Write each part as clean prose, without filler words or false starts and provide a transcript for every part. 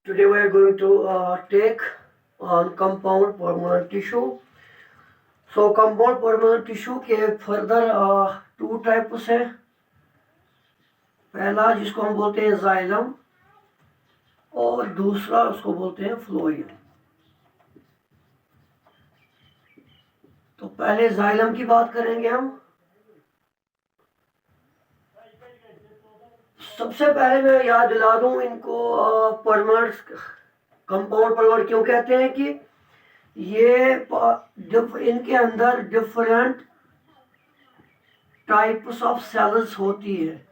Today we are going to take on compound permanent tissue. So compound permanent tissue के further two types है। पहला जिसको हम बोलते हैं जाइलम और दूसरा उसको बोलते हैं फ्लोएम। तो पहले जाइलम की बात करेंगे हम। सबसे पहले मैं याद दिला दूं इनको परमानेंट कंपाउंड परमानेंट क्यों कहते हैं कि ये इनके अंदर डिफरेंट टाइप्स ऑफ सेल्स होती है,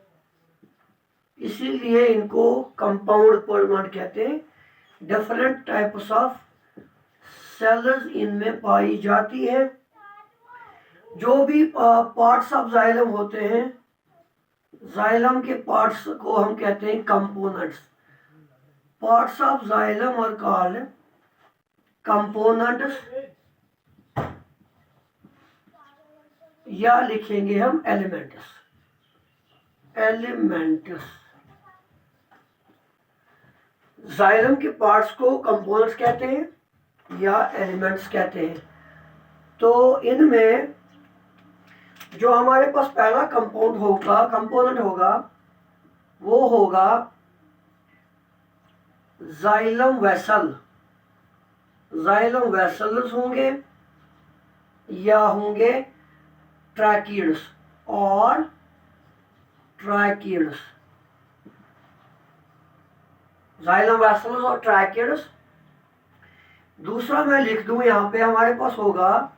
इसीलिए इनको कंपाउंड परमानेंट कहते हैं। डिफरेंट टाइप्स ऑफ सेल्स इनमें पाई जाती है। जो भी पार्ट्स ऑफ जाइलम होते हैं, जाइलम के पार्ट्स को हम कहते हैं कंपोनेंट्स। पार्ट्स ऑफ जाइलम और कॉल्ड कंपोनेंट्स, या लिखेंगे हम एलिमेंट्स। जाइलम के पार्ट्स को कंपोनेंट्स कहते हैं या एलिमेंट्स कहते हैं। तो इनमें जो हमारे पास पहला कंपोनेंट होगा वो होगा जाइलम वेसल। जाइलम वेसल्स होंगे या होंगे ट्रैकिड्स और ट्रैकिड्स। जाइलम वेसल्स और ट्रैकिड्स। दूसरा मैं लिख दूं यहाँ पे, हमारे पास होगा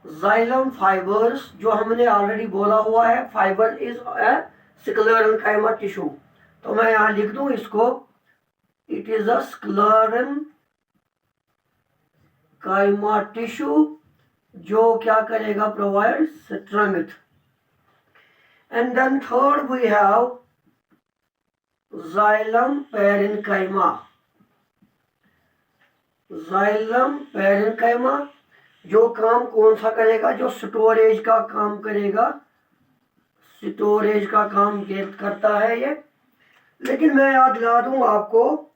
जाइलम फाइबर्स, जो हमने ऑलरेडी बोला हुआ है fibre is a sclerenchyma tissue. तो मैं यहाँ लिख दूं इसको, it is a sclerenchyma tissue जो क्या करेगा, provide strength. And then third we have xylem parenchyma. Xylem parenchyma जो काम कौन सा करेगा, जो स्टोरेज का काम करेगा। स्टोरेज का काम करता है ये। लेकिन मैं याद दिला दूं आपको,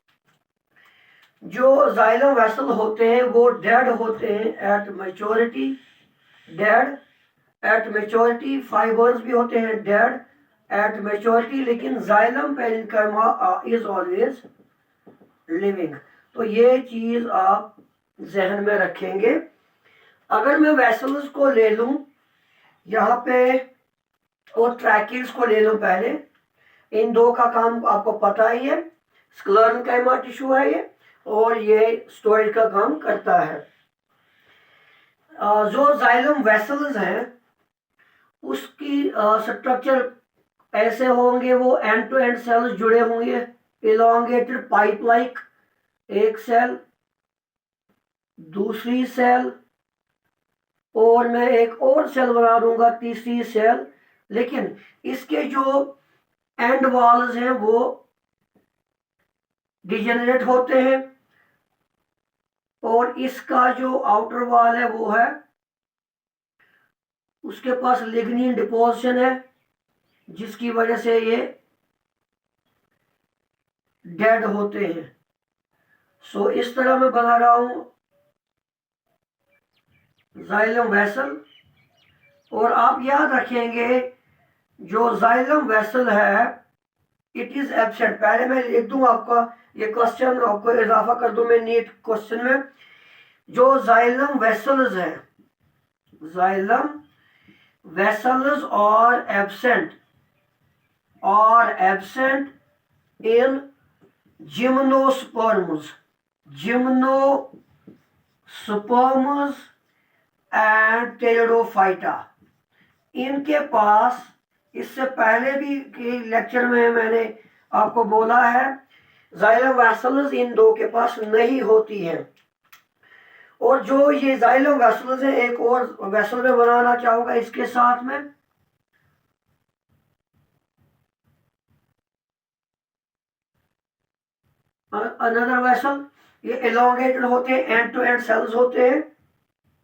जो जाइलम वेसल होते हैं वो डेड होते हैं at maturity. Dead at maturity. Fibres भी होते हैं डेड एट मैच्योरिटी, लेकिन xylem parenchyma is always living. तो ये चीज आप जहन में रखेंगे। अगर मैं वेसल्स को ले लूं यहाँ पे और ट्रैकिड्स को ले लूं पहले, इन दो का काम आपको पता ही है। स्क्लेरेन्काइमा टिश्यू है ये और ये स्टोरेज का काम करता है। जो जाइलम वेसल्स हैं उसकी स्ट्रक्चर ऐसे होंगे, वो एंड टू एंड सेल्स जुड़े होंगे, इलोंगेटेड पाइप लाइक। एक सेल, दूसरी सेल, और मैं एक और सेल बना दूंगा, तीसरी सेल। लेकिन इसके जो एंड वॉल्स हैं वो डिजेनरेट होते हैं और इसका जो आउटर वॉल है वो है, उसके पास लिग्निन डिपोजिशन है, जिसकी वजह से ये डेड होते हैं। सो इस तरह मैं बना रहा हूं जाइलम वेसल। और आप याद रखेंगे जो जाइलम वेसल है इट इज एब्सेंट। पहले मैं लिख दूं आपका ये क्वेश्चन, आपको इजाफा कर दूं मैं नीट क्वेश्चन में। जो जाइलम वेसल्स है, जाइलम वेसल्स और absent in gymnosperms and pteridophyta. इनके पास, इससे पहले भी के लेक्चर में मैंने आपको बोला है, जाइलम वेसल्स इन दो के पास नहीं होती है। और जो ये जाइलम वेसल्स है, एक और वेसल में बनाना चाहूंगा इसके साथ में। अनदर वेसल, ये एलोंगेटेड होते हैं, एंड टू एंड सेल्स होते हैं,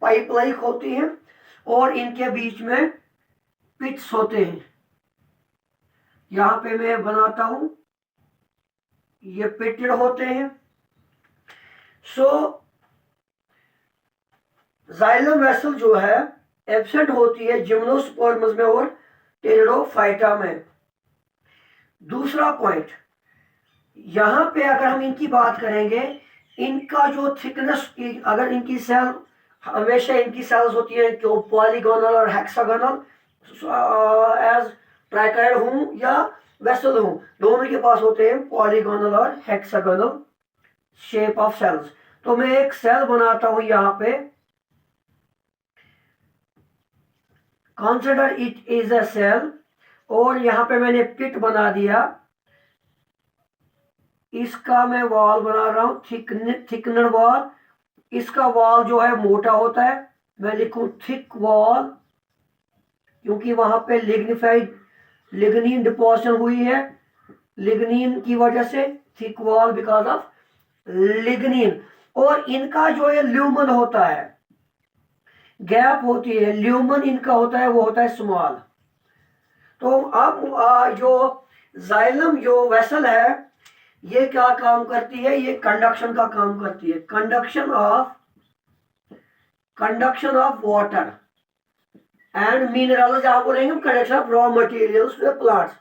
पाइप लाइक होती हैं और इनके बीच में पिट्स होते हैं। यहां पे मैं बनाता हूं ये पिटेड होते हैं। सो जाइलम वेसल जो है एब्सेंट होती है जिम्नोस्पर्म्स में और टेरिडोफाइटा में। दूसरा पॉइंट, यहां पे अगर हम इनकी बात करेंगे, इनका जो थिकनेस, अगर इनकी सेल, हमेशा इनकी सेल्स होती है जो पॉलीगोनल और हेक्सागोनल, एज ट्राइकाइड हूं या वेसल हूं, दोनों के पास होते हैं पॉलीगोनल और हेक्सागोनल शेप ऑफ सेल्स। तो मैं एक सेल बनाता हूं यहां पे, consider it is a cell, और यहां पे मैंने पिट बना दिया। इसका मैं वॉल बना रहा हूं, थिकनर वॉल। इसका वॉल जो है मोटा होता है, मैं लिखूं थिक वॉल, क्योंकि वहां पे लिग्निफाइड लिग्निन डिपोजिशन हुई है, लिग्निन की वजह से thick wall because of lignin. और इनका जो है ल्यूमन होता है, गैप होती है, ल्यूमन इनका होता है, वो होता है स्मॉल। तो अब जो जाइलम जो वेसल है, ये क्या काम करती है, ये कंडक्शन का काम करती है, conduction of water and minerals, आप बोलेंगे conduction of raw materials to plants.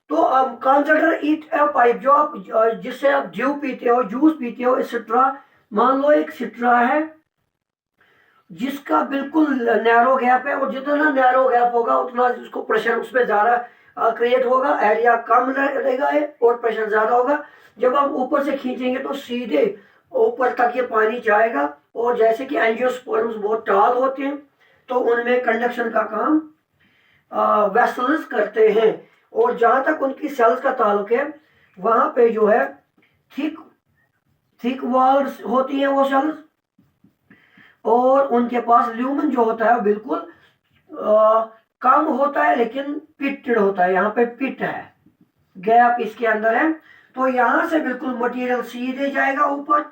तो अब कंसिडर इट अ पाइप, जो आप जिससे आप ड्यू पीते हो, जूस पीते हो, सिट्रा, मान लो एक सिट्रा है जिसका बिल्कुल नैरो गैप है, और जितना नैरो गैप होगा उतना उसको प्रेशर उसमें ज्यादा क्रिएट होगा, एरिया कम रहेगा और प्रेशर ज्यादा होगा। जब हम ऊपर से खींचेंगे तो सीधे ऊपर तक ये पानी जाएगा। और जैसे कि एंजियोस्पर्म्स बहुत टाल होते हैं, तो उनमें कंडक्शन का काम वेसल्स करते हैं। और जहां तक उनकी सेल्स का ताल्लुक है, वहां पे जो है थिक थिक वॉल्स होती हैं वो सेल्स, और उनके पास ल्यूमन जो होता है बिल्कुल कम होता है, लेकिन पिटेड होता है। यहाँ पे पिट है, गैप इसके अंदर है, तो यहां से बिल्कुल मटेरियल सीधे जाएगा ऊपर,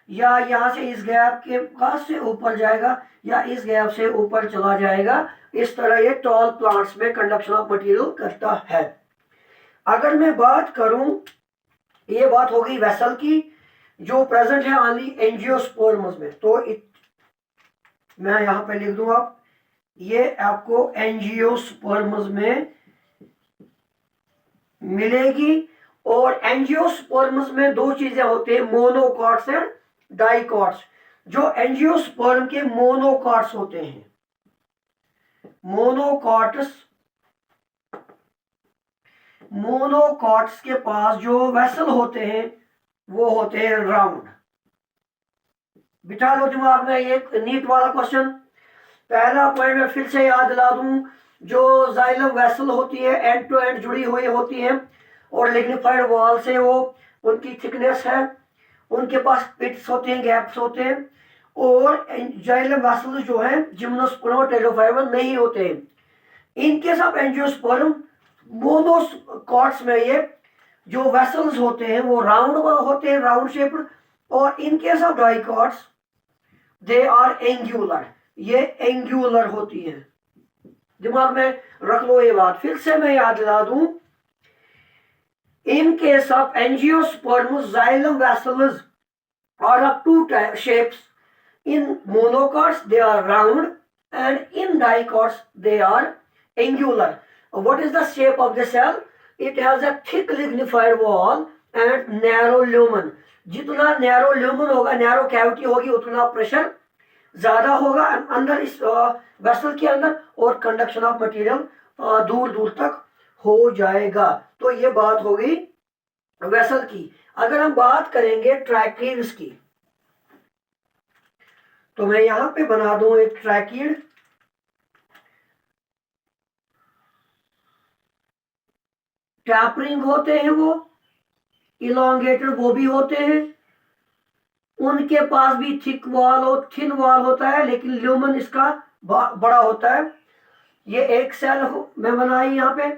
या यहां से इस गैप के पास से ऊपर जाएगा, या इस गैप से ऊपर चला जाएगा। इस तरह ये टॉल प्लांट्स में कंडक्शन ऑफ मटेरियल करता है। अगर मैं बात करूं, ये बात हो गई वेसल की जो प्रेजेंट है ओनली एंजियोस्पर्म्स में। तो मैं यहां पे लिख दूंगा, ये आपको एंजियोस्पर्म्स में मिलेगी। और एंजियोस्पर्म्स में दो चीजें होती हैं, मोनोकॉट्स एंड डाइकॉट्स। जो एंजियोस्पर्म के मोनोकॉट्स होते हैं, मोनोकॉट्स के पास जो वेसल होते हैं वो होते हैं राउंड। बिठा लो दिमाग में ये नीट वाला क्वेश्चन। पहला पॉइंट में फिर से याद दिला दूं, जो जाइलम वेसल होती है एंड टू एंड जुड़ी हुई होती है, और लिग्निफाइड वॉल से वो उनकी थिकनेस है, उनके पास पिट्स होते हैं, गैप्स होते हैं। और जाइलम वेसल जो है जिम्नोस्पर्म और टेरिडोफाइटा नहीं होते हैं। इनके साथ एंजियोस्पर्म मोनोकॉट्स में ये जो वेसल्स होते हैं वो राउंड होते हैं, राउंड शेप्ड। और इनके साथ डाइकॉट्स दे आर एंगुलर, ये एंगुलर होती हैं। दिमाग में रख लो ये बात, फिर से मैं याद दिला दूं। इन case of angiosperm xylem vessels are of two shapes. In monocots they are round, and in dicots they are angular. What is the shape of the cell? It has a thick lignified wall and narrow lumen. जितना narrow lumen होगा, narrow cavity होगी, उतना pressure ज्यादा होगा अंदर इस vessel के अंदर, और कंडक्शन ऑफ मटेरियल दूर दूर तक हो जाएगा। तो ये बात होगी वेसल की। अगर हम बात करेंगे ट्रैकीड्स की, तो मैं यहां पे बना दूं एक ट्रैकीड। टैपरिंग होते हैं वो, इलोंगेटेड वो भी होते हैं, उनके पास भी थिक वॉल और थिन वॉल होता है, लेकिन ल्यूमन इसका बड़ा होता है। ये एक सेल में बनाई, यहां पे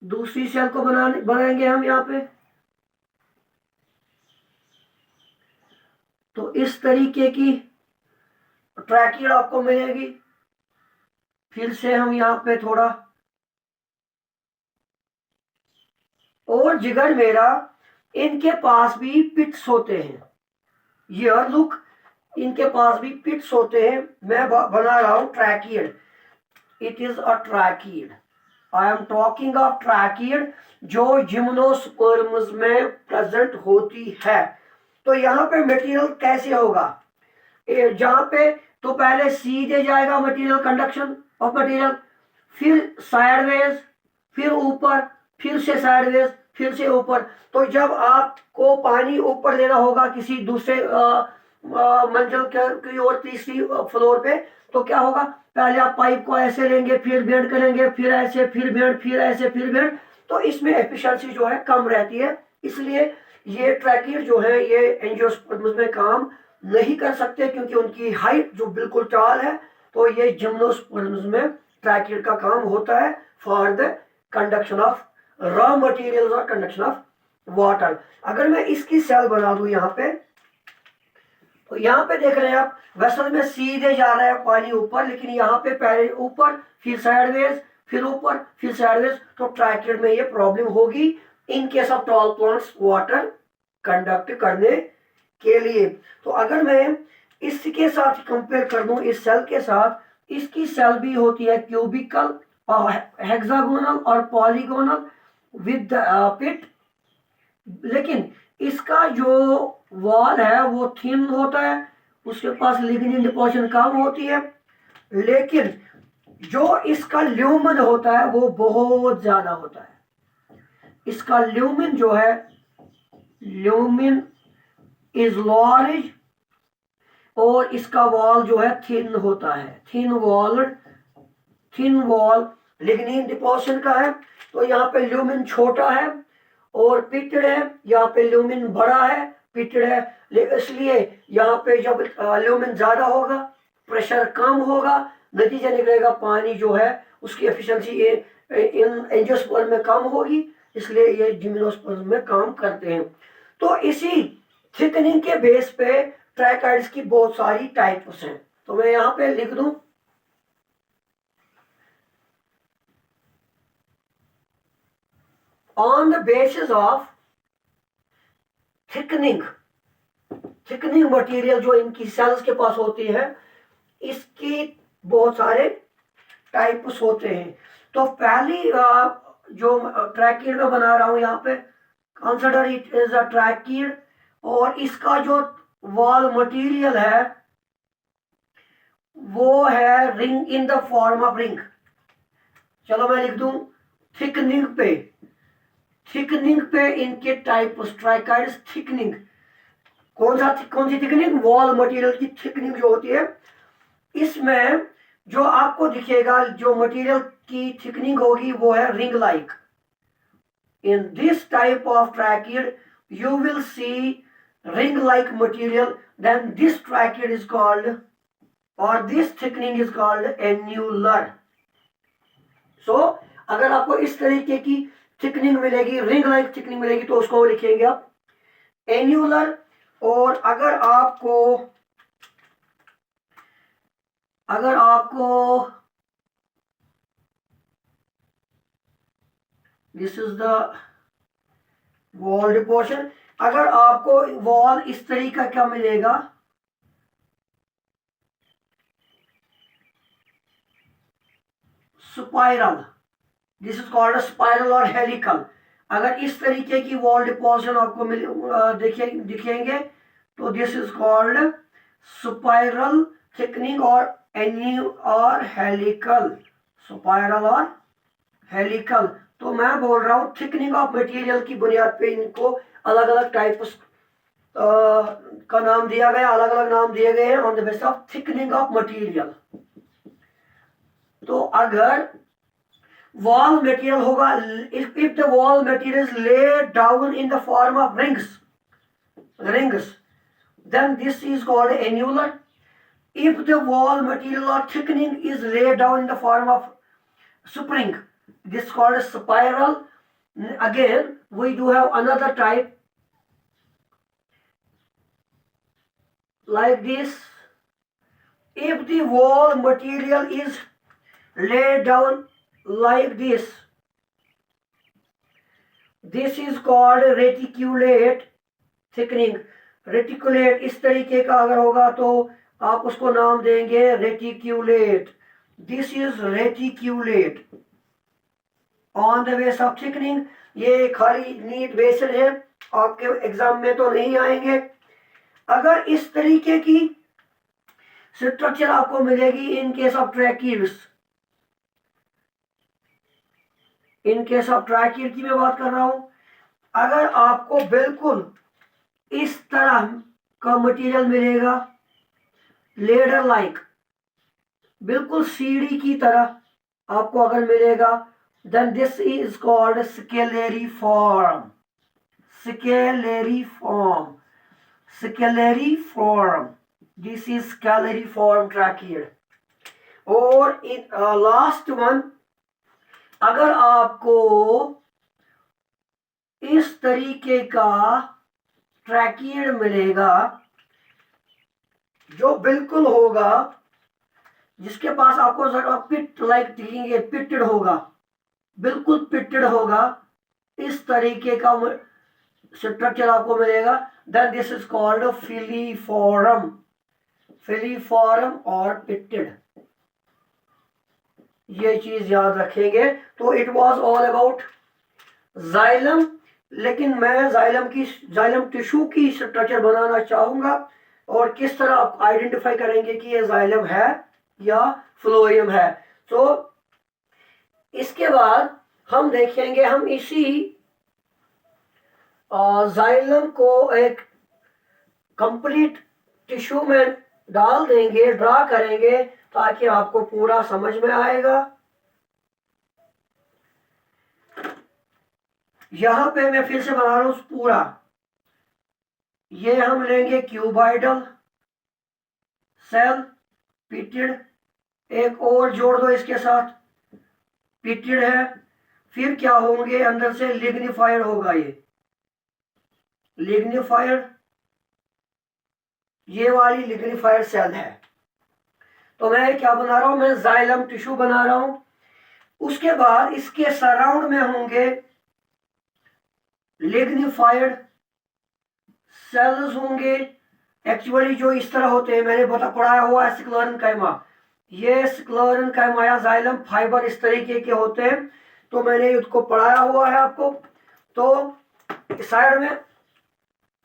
दूसरी सेल को बनाएंगे हम यहां पे। तो इस तरीके की ट्रैकीड आपको मिलेगी। फिर से हम यहां पे थोड़ा और जिगर मेरा, इनके पास भी पिट्स होते हैं। हियर लुक, इनके पास भी पिट्स होते हैं। मैं बना रहा हूं tracheid, it is a tracheid, I am talking of tracheid जो जिम्नोस्पर्म्स में प्रेजेंट होती है। तो यहाँ पे मटेरियल कैसे होगा, जहां पे तो पहले सीधे जाएगा मटेरियल, कंडक्शन ऑफ मटेरियल, फिर साइडवेज, फिर ऊपर, फिर से साइडवेज, फिर से ऊपर। तो जब आपको पानी ऊपर लेना होगा किसी दूसरे मंजिल की और तीसरी फ्लोर पे, तो क्या होगा, पहले आप पाइप को ऐसे लेंगे, फिर बेंड करेंगे, फिर ऐसे, फिर बेंड, फिर ऐसे, फिर बेंड। तो इसमें एफिशिएंसी जो है कम रहती है। इसलिए ये ट्रैकियर जो है ये एंजियोस्पर्म्स में काम नहीं कर सकते क्योंकि उनकी हाइट जो बिल्कुल टाल है। तो ये जिम्नोस्पर्म्स में ट्रैकियर का काम होता है for the conduction of raw materials और कंडक्शन ऑफ वाटर। अगर मैं इसकी सेल बना दूं यहाँ पे, तो यहाँ पे देख रहे हैं आप वेसल में सीधे जा रहा है पानी ऊपर, लेकिन यहाँ पे पहले ऊपर, फिर साइडवेज, फिर ऊपर, फिर साइडवेज। तो ट्रैकियर में ये प्रॉब्लम होगी इन case of tall plants water conduct करने के लिए। तो अगर मैं इसके साथ कंपेयर कर दूं, इस सेल के साथ, इसकी सेल भी होती है क्यूबिकल और हेक्सागोनल और पॉलीगोनल विद पिट, लेकिन इसका जो वॉल है वो थिन होता है, उसके पास लिग्निन डिपोजिशन कम होती है, लेकिन जो इसका ल्यूमेन होता है वो बहुत ज्यादा होता है। इसका ल्यूमेन जो है, ल्यूमेन इज लार्ज, और इसका वॉल जो है थिन होता है, थिन वॉल लिग्निन डिपोजिशन का है। तो यहाँ पे ल्यूमेन छोटा है और पिटड है, यहाँ पे ल्यूमेन बड़ा है, पिटड है। इसलिए यहाँ पे जब ल्यूमेन ज्यादा होगा, प्रेशर कम होगा, नतीजा निकलेगा पानी जो है उसकी एफिशिएंसी इन एंजियोस्पर्म में कम होगी, इसलिए ये जिम्नोस्पर्म में काम करते हैं। तो इसी थिकनिंग के बेस पे ट्राइकाइड्स की बहुत सारी टाइप्स हैं। तो मैं यहाँ पे लिख दूं, on the basis of thickening material जो इनकी सेल्स के पास होती है, इसकी बहुत सारे टाइप्स होते हैं। तो पहली जो ट्रैकिड में बना रहा हूं यहाँ पे, consider it is a tracheid, और इसका जो वॉल मटेरियल है वो है ring in the form of ring. चलो मैं लिख दूं थिकनिंग पे इनके टाइप ट्राइकाइड्स थिकनिंग। कौन सी थिकनिंग, वॉल मटेरियल की थिकनिंग जो होती है, इसमें जो आपको दिखेगा जो मटेरियल की थिकनिंग होगी वो है ring like. In this type of tracheid you will see ring like material, then this trachea is called, or this thickening is called annular. So अगर आपको इस तरीके की थिकनिंग मिलेगी, रिंग लाइक थिकनिंग मिलेगी, तो उसको लिखेंगे आप एन्यूलर। और अगर आपको this is the wall portion, अगर आपको वॉल इस तरीका क्या मिलेगा, spiral, this is called spiral और हेलिकल। अगर इस तरीके की वॉल डिपोजिशन आपको दिखेंगे तो this is called spiral thickening और हेलिकल, स्पाइरल और हेलिकल। तो मैं बोल रहा हूं थिकनिंग ऑफ मटेरियल की बुनियाद पे इनको अलग अलग टाइप्स का नाम दिया गया, अलग अलग नाम दिए गए हैं on the basis of thickening of material. तो अगर वॉल मटेरियल होगा, if the wall material is laid down in the form of rings, then this is called annular. If the wall material or thickening is laid down in the form of spring, this is called a spiral. Again we do have another type like this. If the wall material is laid down like this, this is called reticulate thickening. Reticulate इस तरीके का अगर होगा तो आप उसको नाम देंगे reticulate. This is reticulate on the base of thickening. ये खाली नीट बेस्ड है, आपके एग्जाम में तो नहीं आएंगे। अगर इस तरीके की स्ट्रक्चर आपको मिलेगी in case of tracheids, in case of tracheid की मैं बात कर रहा हूं, अगर आपको बिल्कुल इस तरह का मटेरियल मिलेगा लेडर लाइक, बिल्कुल सीढ़ी की तरह आपको अगर मिलेगा, then this is called scalariform. Scalariform, scalariform, this is scalariform tracheid. और लास्ट वन, अगर आपको इस तरीके का ट्रैकीड मिलेगा जो बिल्कुल होगा, जिसके पास आपको जरा पिट लाइक दिखेंगे, पिटेड होगा, बिल्कुल पिटेड होगा, इस तरीके का स्ट्रक्चर आपको मिलेगा, then this is called filiform. Filiform और पिटेड, ये चीज याद रखेंगे। तो it was all about xylem. लेकिन मैं जाइलम टिश्यू की स्ट्रक्चर बनाना चाहूंगा, और किस तरह आप आइडेंटिफाई करेंगे कि ये जाइलम है या फ्लोएम है। तो इसके बाद हम देखेंगे, हम इसी जाइलम को एक कंप्लीट टिश्यू में डाल देंगे, ड्रा करेंगे, ताकि आपको पूरा समझ में आएगा। यहां पे मैं फिर से बना रहा हूं पूरा। ये हम लेंगे क्यूबाइडल सेल, पिटेड, एक और जोड़ दो इसके साथ, पिटेड है। फिर क्या होंगे, अंदर से लिग्निफाइड होगा, ये लिग्निफाइड, ये वाली लिग्निफाइड सेल है। तो मैं क्या बना रहा हूं, मैं जाइलम टिश्यू बना रहा हूं। उसके बाद इसके सराउंड में होंगे लिग्निफाइड सेल्स होंगे। एक्चुअली जो इस तरह होते हैं, मैंने पढ़ाया हुआ है स्क्लेरेन्काइमा। ये स्क्लेरेन्काइमा या जाइलम फाइबर इस तरीके के होते हैं, तो मैंने उसको पढ़ाया हुआ है आपको। तो साइड में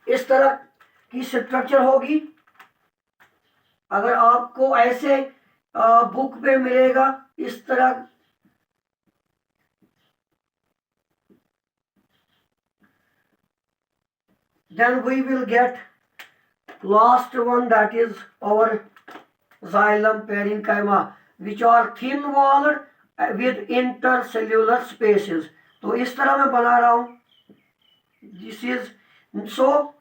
इस तरह की स्ट्रक्चर होगी। अगर आपको ऐसे बुक पे मिलेगा इस तरह, then we will get last one, that is our xylem parenchyma, which are thin walled with intercellular spaces। तो इस तरह मैं बना रहा हूं। this is, so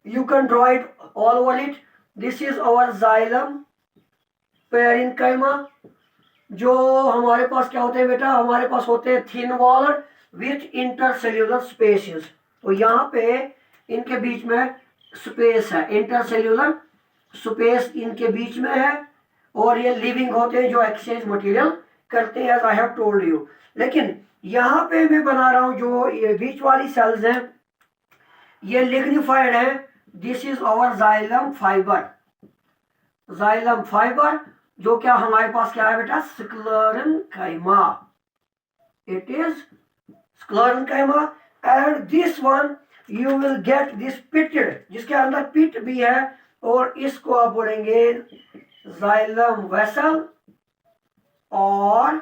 you can draw it all over it। this is our xylem parenchyma। जो हमारे पास क्या होते हैं बेटा, हमारे पास होते हैं thin walled with intercellular spaces. तो यहाँ पे इनके बीच में स्पेस है, इंटरसेल्यूलर स्पेस इनके बीच में है, और ये लिविंग होते हैं जो एक्सचेंज मटेरियल करते हैं, as I have told you. लेकिन यहाँ पे मैं बना रहा हूँ जो ये बीच वाली सेल्स हैं, ये लिग्निफाइड है। This is our xylem fibre. Xylem fibre जो क्या हमारे पास क्या है बेटा, sclerenchyma. It is sclerenchyma. And this one you will get this pitted, जिसके अंदर पिट भी है, और इसको आप बोलेंगे जाइलम वेसल और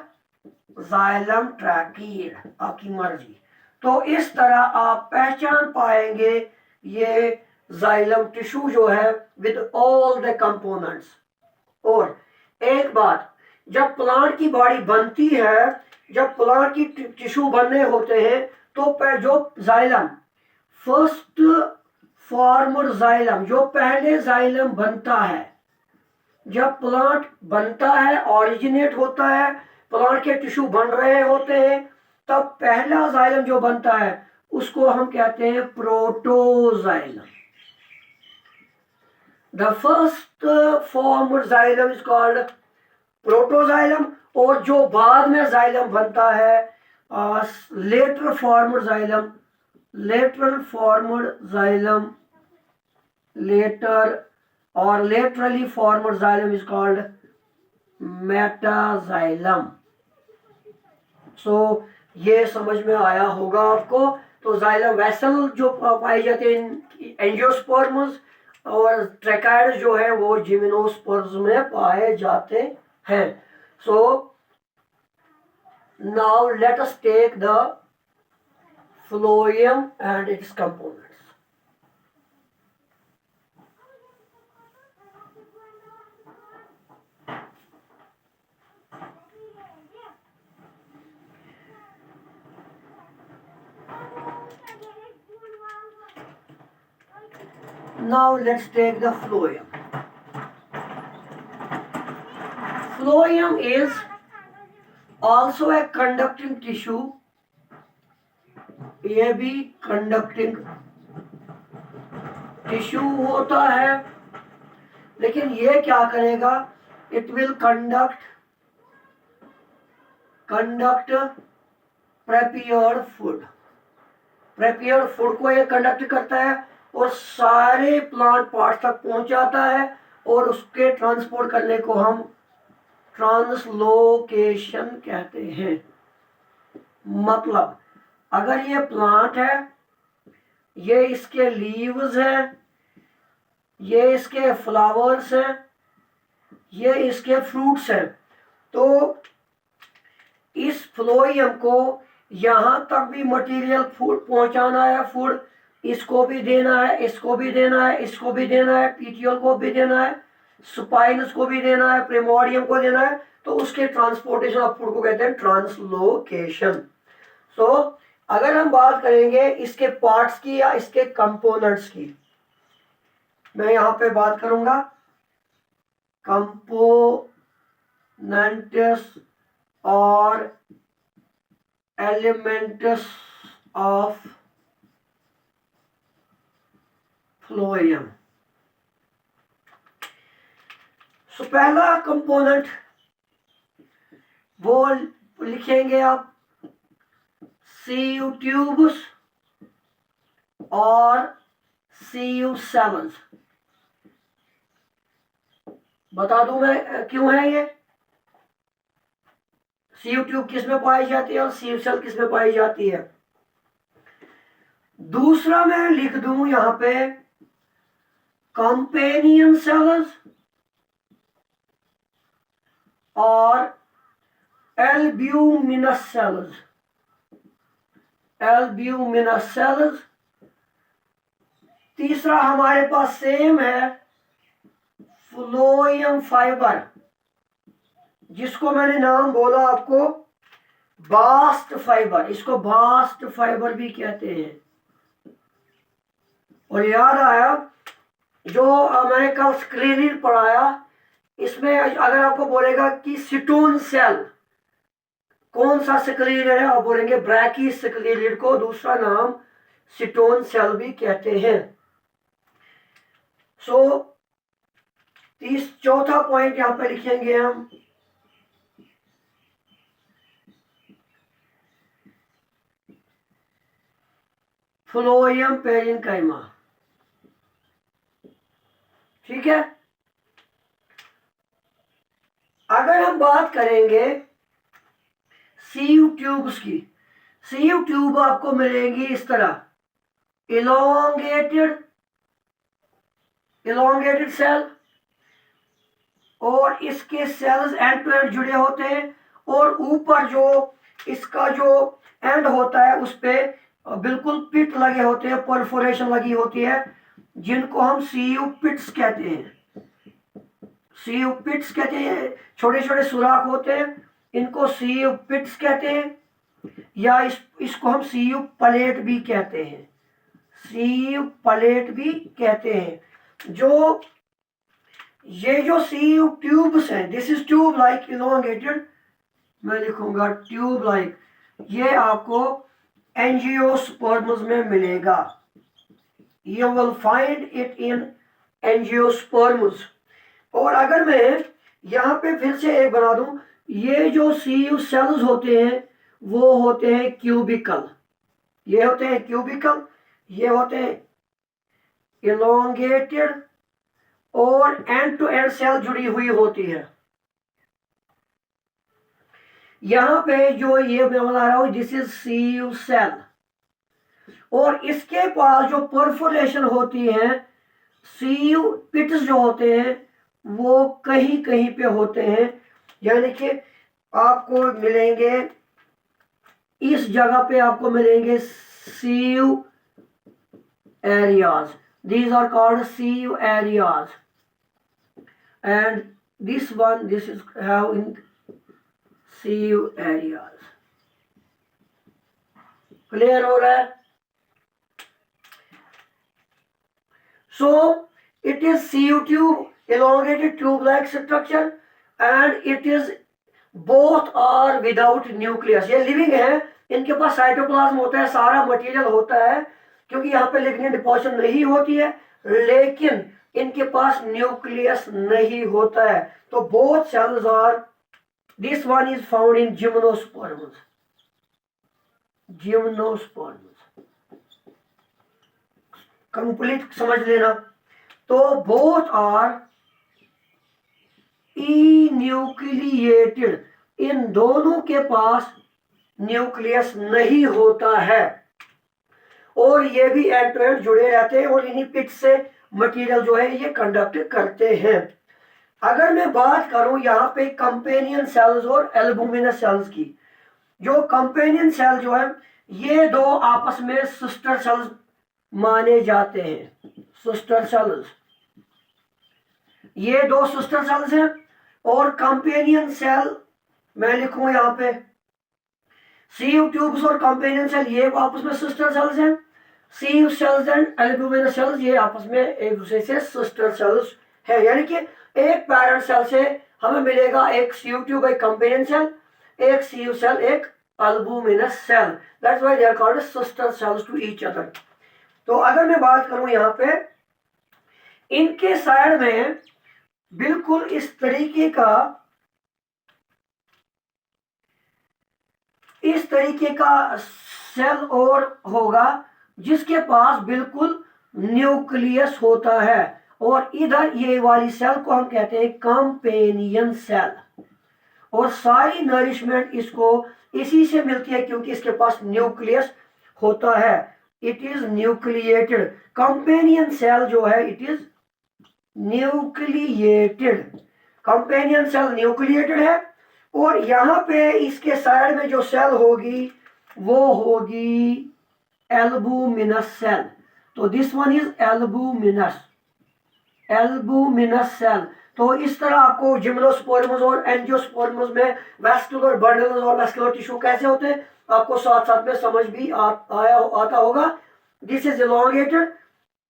जाइलम ट्रैकीड, आपकी मर्जी। तो इस तरह आप पहचान पाएंगे ये जाइलम टिश्यू जो है विद ऑल द कंपोनेंट्स। और एक बात, जब प्लांट की बॉडी बनती है, जब प्लांट की टिश्यू बनने होते हैं, तो जो जाइलम फर्स्ट फॉर्मड जाइलम, जो पहले जाइलम बनता है, जब प्लांट बनता है, ऑरिजिनेट होता है, प्लांट के टिश्यू बन रहे होते हैं, तब पहला जाइलम जो बनता है उसको हम कहते हैं protoxylem. The first formed xylem is called protoxylem. और जो बाद में जाइलम बनता है lateral formed xylem, lateral formed xylem, later or laterally formed xylem is called metaxylem. So ये समझ में आया होगा आपको. तो जाइलम वेसल जो पाए जाते हैं एंजियोस्पर्म्स और ट्रैकाइड्स जो है वो जिम्नोस्पर्म्स में पाए जाते हैं. So now let us take the phloem and its components. Now let's take the phloem. Phloem is also a conducting tissue. ये भी कंडक्टिंग टिश्यू होता है, लेकिन ये क्या करेगा, it will conduct prepared food. Prepared food को ये कंडक्ट करता है और सारे प्लांट पार्ट तक पहुंचाता है, और उसके ट्रांसपोर्ट करने को हम ट्रांसलोकेशन कहते हैं. मतलब अगर ये प्लांट है, ये इसके लीव्स हैं, ये इसके फ्लावर्स हैं, ये इसके फ्रूट्स हैं, तो इस फ्लोएम को यहाँ तक भी मटेरियल फूड पहुंचाना है. फूड इसको भी देना है, इसको भी देना है, इसको भी देना है, पीटियोल को भी देना है, स्पाइनस को भी देना है, प्रिमोडियम को देना है. तो उसके ट्रांसपोर्टेशन ऑफ फूड को कहते हैं ट्रांसलोकेशन. सो अगर हम बात करेंगे इसके पार्ट्स की या इसके कंपोनेंट्स की, मैं यहाँ पे बात करूंगा कंपोनेंट्स और एलिमेंट्स ऑफ फ्लोएम. सो पहला कंपोनेंट वो लिखेंगे आप सीयू ट्यूब्स और सीयू सेल्स. बता दूं मैं क्यों है ये. सीयू ट्यूब किस में पाई जाती है और सीयू सेल किस में पाई जाती है. दूसरा मैं लिख दूं यहां पे कंपेनियन सेल्स और एल्ब्यूमिनस सेल्स. Albuminous cells. तीसरा हमारे पास सेम है फ्लोएम फाइबर, जिसको मैंने नाम बोला आपको बास्ट फाइबर. इसको बास्ट फाइबर भी कहते हैं. और याद आया जो मैंने कल स्क्लेरिड पढ़ाया, इसमें अगर आपको बोलेगा कि सिटोन सेल कौन सा स्क्लेरिड है, आप बोलेंगे ब्रैकी स्क्लेरिड को दूसरा नाम सिटोन सेल भी कहते हैं. सो चौथा पॉइंट यहां पे लिखेंगे हम फ्लोएम पेरेन्काइमा. ठीक है. अगर हम बात करेंगे सीयू ट्यूब्स की, सीयू ट्यूब आपको मिलेंगी इस तरह इलोंगेटेड सेल, और इसके सेल्स एंड टू एंड जुड़े होते हैं, और ऊपर जो इसका जो एंड होता है उस पे बिल्कुल पिट लगे होते हैं, परफोरेशन लगी होती है, जिनको हम सीयू पिट्स कहते हैं. सीयू पिट्स कहते हैं, छोटे छोटे सुराख होते हैं, इनको सीयू पिट्स कहते हैं, या इसको हम सीयू प्लेट भी कहते हैं. सीयू प्लेट भी कहते हैं. जो ये जो सीयू ट्यूब्स हैं, this is tube like elongated, मैं लिखूंगा ट्यूब लाइक. ये आपको एंजियोस्पर्म्स में मिलेगा. You will find it in angiosperms. और अगर मैं यहाँ पे फिर से एक बना दूं, ये जो सीयू सेल्स होते हैं वो होते हैं क्यूबिकल, ये होते हैं क्यूबिकल, ये होते हैं इलोंगेटेड, और एंड टू एंड सेल जुड़ी हुई होती है। यहां पे जो ये मैं बता रहा हूं दिस इज सीयू सेल, और इसके पास जो परफोरेशन होती है, सीयू पिट्स जो होते हैं वो कहीं कहीं पे होते हैं, यानी कि आपको मिलेंगे इस जगह पे, आपको मिलेंगे sieve areas, these are called CU areas, and this one, this is having CU areas. Clear हो रहा है? So it is CU tube, elongated tube-like structure, and it is both are without nucleus. ये living है, इनके पास cytoplasm होता है, सारा material होता है, क्योंकि यहाँ पे लिग्निन डिपोजिशन नहीं होती है, लेकिन इनके पास न्यूक्लियस नहीं होता है। तो both cells are, this one is found in gymnosperms, gymnosperms, complete समझ लेना। तो बोथ आर इन्यूक्लिएटेड, इन दोनों के पास न्यूक्लियस नहीं होता है, और ये भी एंड टू एंड जुड़े रहते हैं, और इन्हीं पिट से मटेरियल जो है ये कंडक्ट करते हैं। अगर मैं बात करूं यहाँ पे कंपेनियन सेल्स और एल्बुमिनस सेल्स की, जो कंपेनियन सेल जो है ये दो आपस में सिस्टर सेल्स माने जाते हैं, सिस्टर सेल्स, ये दो सिस्टर सेल्स हैं। और कंपेनियन सेल मैं लिखूं यहाँ पे सीयू ट्यूब्स और कंपेनियन सेल, ये आपस में सिस्टर सेल्स हैं। Sieve cells and albuminous cells ये आपस में एक दूसरे से सिस्टर सेल्स है, यानी कि एक पैरेंट सेल से हमें मिलेगा एक सीयू ट्यूब, एक कंपेनियन सेल, एक सीयू सेल, एक albuminous cell, that's why they are called sister cells to each other. तो अगर मैं बात करूं यहाँ पे इनके साइड में बिल्कुल इस तरीके का सेल और होगा जिसके पास बिल्कुल न्यूक्लियस होता है, और इधर ये वाली सेल को हम कहते हैं कंपेनियन सेल, और सारी नरिशमेंट इसको इसी से मिलती है क्योंकि इसके पास न्यूक्लियस होता है, it is nucleated. Companion cell जो है it is nucleated, companion cell nucleated है, और यहां पे इसके साइड में जो सेल होगी वो होगी एल्बुमिनस सेल। तो this one is albuminous, albuminous cell. तो इस तरह आपको जिम्नोस्पर्म्स और एंजियोस्पर्म्स में वैस्कुलर बंडल्स और वैस्कुलर टिश्यू कैसे होते हैं आपको साथ साथ में समझ भी आता होगा। दिस इज इलोंगेटेड,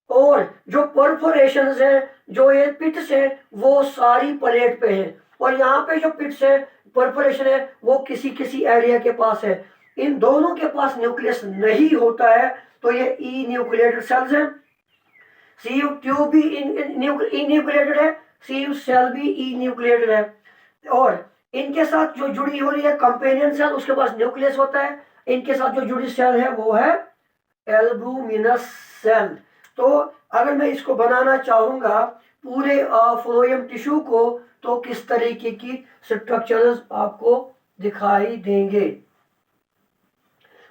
और जो परफोरेशंस है, जो ये पिट्स है, वो सारी प्लेट पे है, और यहाँ पे जो पिट्स है, परफोरेशन है, वो किसी किसी एरिया के पास है। इन दोनों के पास न्यूक्लियस नहीं होता है, तो ये ई न्यूक्लिएटेड सेल्स हैं। सीयू ट्यूब भी इन्यूक्लिएटेड है, सीयू सेल भी इन्यूक्लिएटेड है, और इनके साथ जो जुड़ी हो रही है कंपेनियन सेल, उसके पास न्यूक्लियस होता है। इनके साथ जो जुड़ी सेल है वो है एल्बुमिनस सेल। तो अगर मैं इसको बनाना चाहूंगा पूरे फ्लोएम टिश्यू को, तो किस तरीके की स्ट्रक्चर्स आपको दिखाई देंगे।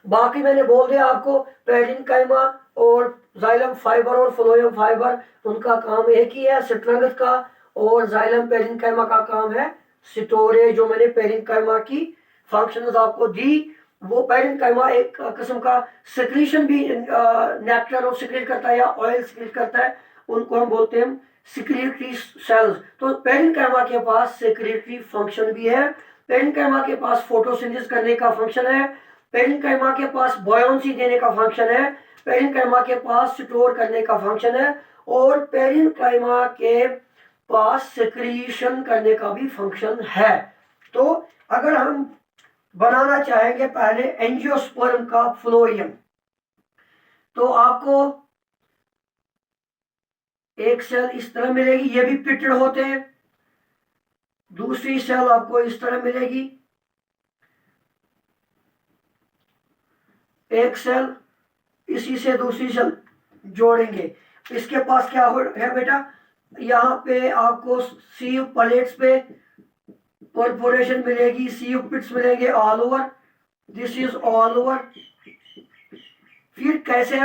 बाकी मैंने बोल दिया आपको, पेरिन्काइमा और जाइलम फाइबर और फ्लोएम फाइबर उनका काम एक ही है स्ट्रंगथ का, और जाइलम पेरिन्काइमा का काम है स्टोरेज। जो मैंने पेरिन्काइमा की फंक्शंस आपको दी, वो पेरिन्काइमा एक किस्म का सिक्रीशन भी नेक्टर और सिक्रीट करता है या ऑयल सिक्रीट करता है, उनको हम बोलते हैं सिक्रीटरी सेल्स। तो पेरिन्काइमा के पास सिक्रीटरी फंक्शन भी है, पेरिन्काइमा के पास फोटोसिंथेसिस करने का फंक्शन है, पेरिन्काइमा के पास बॉयंसी देने का फंक्शन है, पेरिन्काइमा के पास स्टोर करने का फंक्शन है, और पेरिन्काइमा के पास सिक्रीशन करने का भी फंक्शन है। तो अगर हम बनाना चाहेंगे पहले एंजियोस्पर्म का फ्लोएम, तो आपको एक सेल इस तरह मिलेगी, ये भी पिटेड होते हैं। दूसरी सेल आपको इस तरह मिलेगी, एक सेल इसी से दूसरी सेल जोड़ेंगे। इसके पास क्या है बेटा, यहाँ पे आपको सीव प्लेट्स पे परफोरेशन मिलेगी, सीव पिट्स मिलेंगे all over, this is all over. फिर कैसे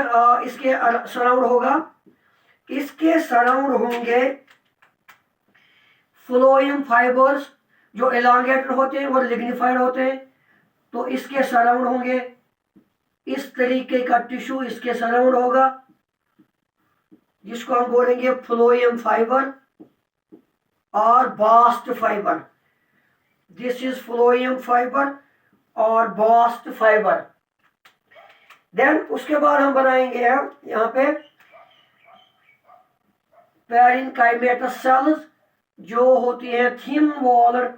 इसके सराउंड होगा, इसके सराउंड होंगे फ्लोएम फाइबर्स जो एलोंगेटेड होते हैं और लिग्निफाइड होते हैं। तो इसके सराउंड होंगे इस तरीके का टिश्यू, इसके सराउंड होगा जिसको हम बोलेंगे फ्लोएम फाइबर और bast fibre. This is phloem fibre और बास्ट फाइबर। देन उसके बाद हम बनाएंगे यहाँ पे पैरेन्काइमेटस सेल्स जो होती है thin walled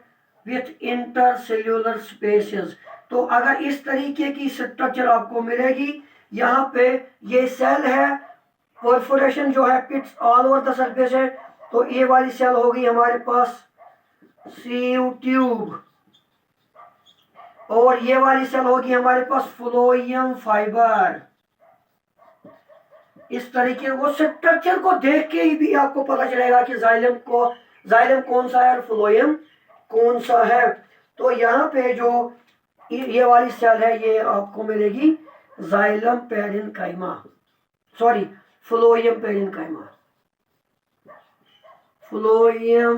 with intercellular spaces. तो अगर इस तरीके की स्ट्रक्चर आपको मिलेगी, यहाँ पे ये सेल है, परफोरेशन जो है पिट्स ऑल ओवर द सरफेस है, तो ये वाली सेल होगी हमारे पास सीव ट्यूब, और ये वाली सेल होगी हमारे पास फ्लोएम फाइबर। इस तरीके वो स्ट्रक्चर को देख के ही भी आपको पता चलेगा कि जाइलम कौन सा है और फ्लोएम कौन सा है। तो यहाँ पे जो ये वाली सेल है ये आपको मिलेगी xylem parenchyma, sorry phloem parenchyma, phloem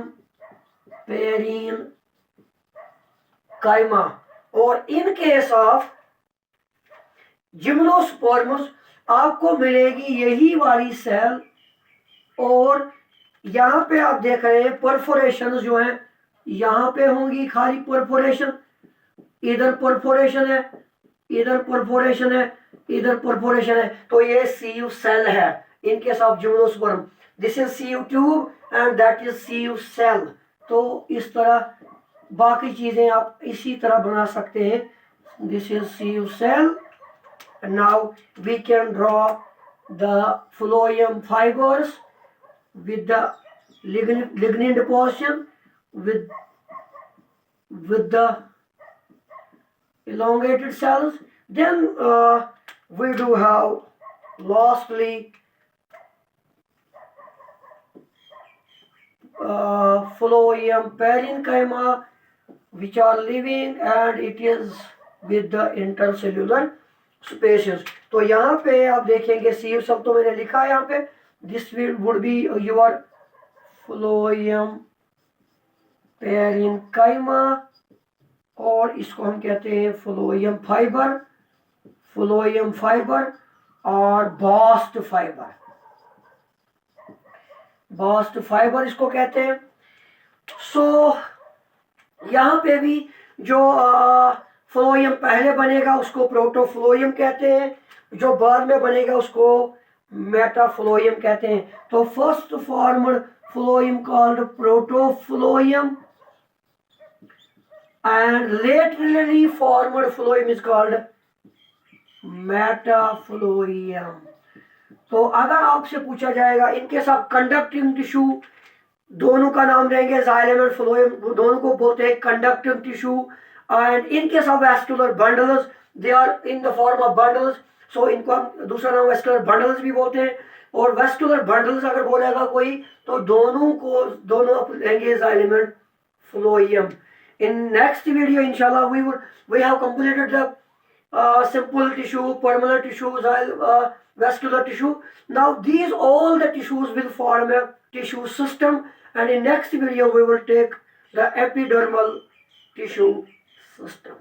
parenchyma. और इन केस ऑफ जिम्नोस्पर्म्स आपको मिलेगी यही वाली सेल, और यहाँ पे आप देख रहे हैं परफोरेशन जो है यहाँ पे होंगी खाली परफोरेशन, इधर परफोरेशन है, इधर परफोरेशन है, इधर परफोरेशन है। तो ये सीव सेल है in case of gymnosperm. This is sieve tube and that is sieve cell. तो इस तरह बाकी चीजें आप इसी तरह बना सकते हैं। This is sieve cell. Now we can draw the phloem fibers with the lignin deposition with the elongated cells. Then we do have lastly phloem parenchyma which are living and it is with the intercellular spaces. तो यहाँ पे आप देखेंगे सीव सब तो मैंने लिखा है यहाँ पे, this would be your phloem parenchyma, और इसको हम कहते हैं फ्लोएम फाइबर, फ्लोएम फाइबर और बास्ट फाइबर, बास्ट फाइबर इसको कहते हैं। सो यहाँ पे भी जो फ्लोएम पहले बनेगा उसको प्रोटोफ्लोएम कहते हैं, जो बाद में बनेगा उसको मेटाफ्लोएम कहते हैं। तो first formed phloem called protophloem and laterally formed phloem is called metaphloem. तो अगर आपसे पूछा जाएगा इनके साथ कंडक्टिंग टिश्यू, दोनों का नाम रहेंगे जाइलम और फ्लोएम, दोनों को बोलते हैं conducting tissue. And in case of vascular bundles, they are in the form of bundles, so इनको हम दूसरा नाम vascular bundles भी बोलते हैं। और vascular bundles अगर बोलेगा कोई तो दोनों लेंगे xylem and phloem। In next video inshallah we have completed the simple tissue, pulmonary tissue, vascular tissue. Now these all the tissues will form a tissue system, and in next video we will take the epidermal tissue system.